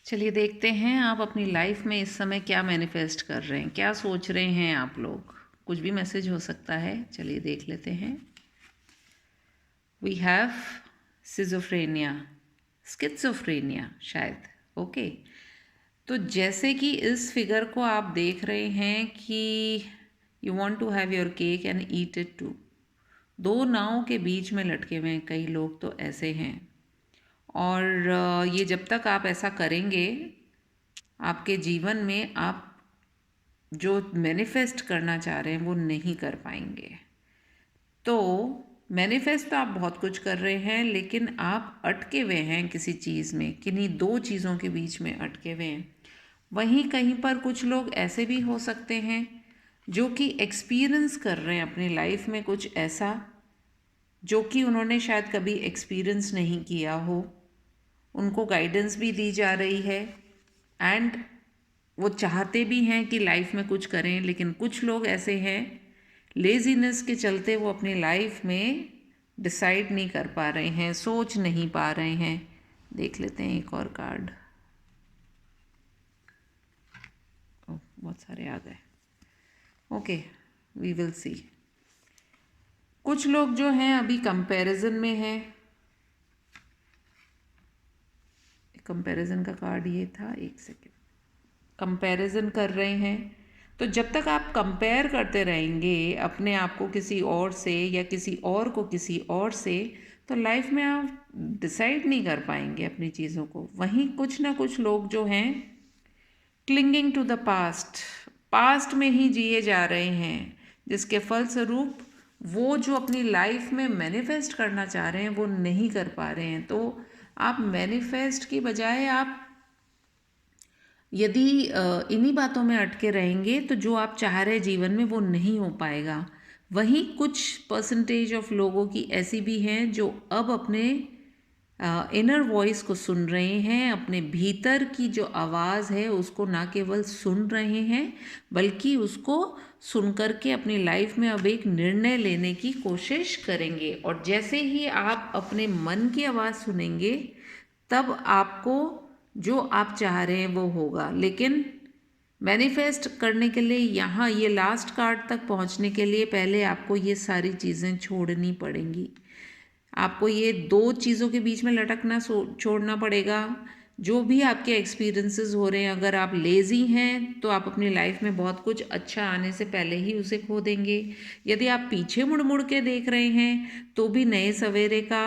चलिए देखते हैं आप अपनी लाइफ में इस समय क्या मैनिफेस्ट कर रहे हैं, क्या सोच रहे हैं आप लोग। कुछ भी मैसेज हो सकता है। चलिए देख लेते हैं। वी हैव सिजोफ्रेनिया, स्किज़ोफ्रेनिया शायद। ओके, तो जैसे कि इस फिगर को आप देख रहे हैं कि you want to have your cake and eat it too. दो नावों के बीच में लटके हुए हैं कई लोग तो ऐसे हैं। और ये जब तक आप ऐसा करेंगे आपके जीवन में आप जो मैनिफेस्ट करना चाह रहे हैं वो नहीं कर पाएंगे। तो मैनिफेस्ट तो आप बहुत कुछ कर रहे हैं, लेकिन आप अटके हुए हैं किसी चीज़ में, किन्हीं दो चीज़ों के बीच में अटके हुए हैं। वहीं कहीं पर कुछ लोग ऐसे भी हो सकते हैं जो कि एक्सपीरियंस कर रहे हैं अपनी लाइफ में कुछ ऐसा जो कि उन्होंने शायद कभी एक्सपीरियंस नहीं किया हो। उनको गाइडेंस भी दी जा रही है एंड वो चाहते भी हैं कि लाइफ में कुछ करें, लेकिन कुछ लोग ऐसे हैं लेज़ीनेस के चलते वो अपनी लाइफ में डिसाइड नहीं कर पा रहे हैं, सोच नहीं पा रहे हैं। देख लेते हैं एक और कार्ड। ओह, बहुत सारे आ गए। Okay, we will see. कुछ लोग जो हैं अभी कंपैरिजन में हैं। कंपैरिजन का कार्ड ये था, एक सेकेंड। कंपैरिजन कर रहे हैं, तो जब तक आप कंपेयर करते रहेंगे अपने आप को किसी और से या किसी और को किसी और से, तो लाइफ में आप डिसाइड नहीं कर पाएंगे अपनी चीज़ों को। वहीं कुछ ना कुछ लोग जो हैं clinging to the past, past में ही जिए जा रहे हैं, जिसके फलस्वरूप वो जो अपनी लाइफ में मैनिफेस्ट करना चाह रहे हैं वो नहीं कर पा रहे हैं। तो आप मैनिफेस्ट की बजाय आप यदि इन्हीं बातों में अटके रहेंगे तो जो आप चाह रहे जीवन में वो नहीं हो पाएगा। वहीं कुछ परसेंटेज ऑफ लोगों की ऐसी भी हैं जो अब अपने इनर वॉइस को सुन रहे हैं, अपने भीतर की जो आवाज़ है उसको ना केवल सुन रहे हैं बल्कि उसको सुन कर के अपनी लाइफ में अब एक निर्णय लेने की कोशिश करेंगे। और जैसे ही आप अपने मन की आवाज़ सुनेंगे तब आपको जो आप चाह रहे हैं वो होगा। लेकिन मैनिफेस्ट करने के लिए यहाँ ये लास्ट कार्ड तक पहुँचने के लिए पहले आपको ये सारी चीज़ें छोड़नी पड़ेंगी। आपको ये दो चीज़ों के बीच में लटकना छोड़ना पड़ेगा। जो भी आपके एक्सपीरियंसेस हो रहे हैं, अगर आप लेज़ी हैं तो आप अपनी लाइफ में बहुत कुछ अच्छा आने से पहले ही उसे खो देंगे। यदि आप पीछे मुड़ मुड़ के देख रहे हैं तो भी नए सवेरे का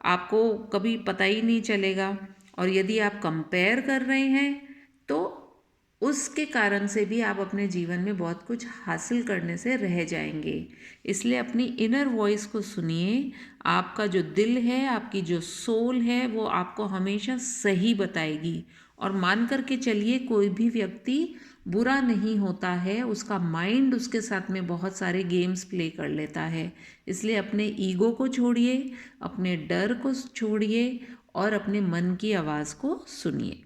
आपको कभी पता ही नहीं चलेगा। और यदि आप कंपेयर कर रहे हैं तो उसके कारण से भी आप अपने जीवन में बहुत कुछ हासिल करने से रह जाएंगे। इसलिए अपनी इनर वॉइस को सुनिए। आपका जो दिल है, आपकी जो सोल है, वो आपको हमेशा सही बताएगी। और मान कर के चलिए, कोई भी व्यक्ति बुरा नहीं होता है, उसका माइंड उसके साथ में बहुत सारे गेम्स प्ले कर लेता है। इसलिए अपने ईगो को छोड़िए, अपने डर को छोड़िए और अपने मन की आवाज़ को सुनिए।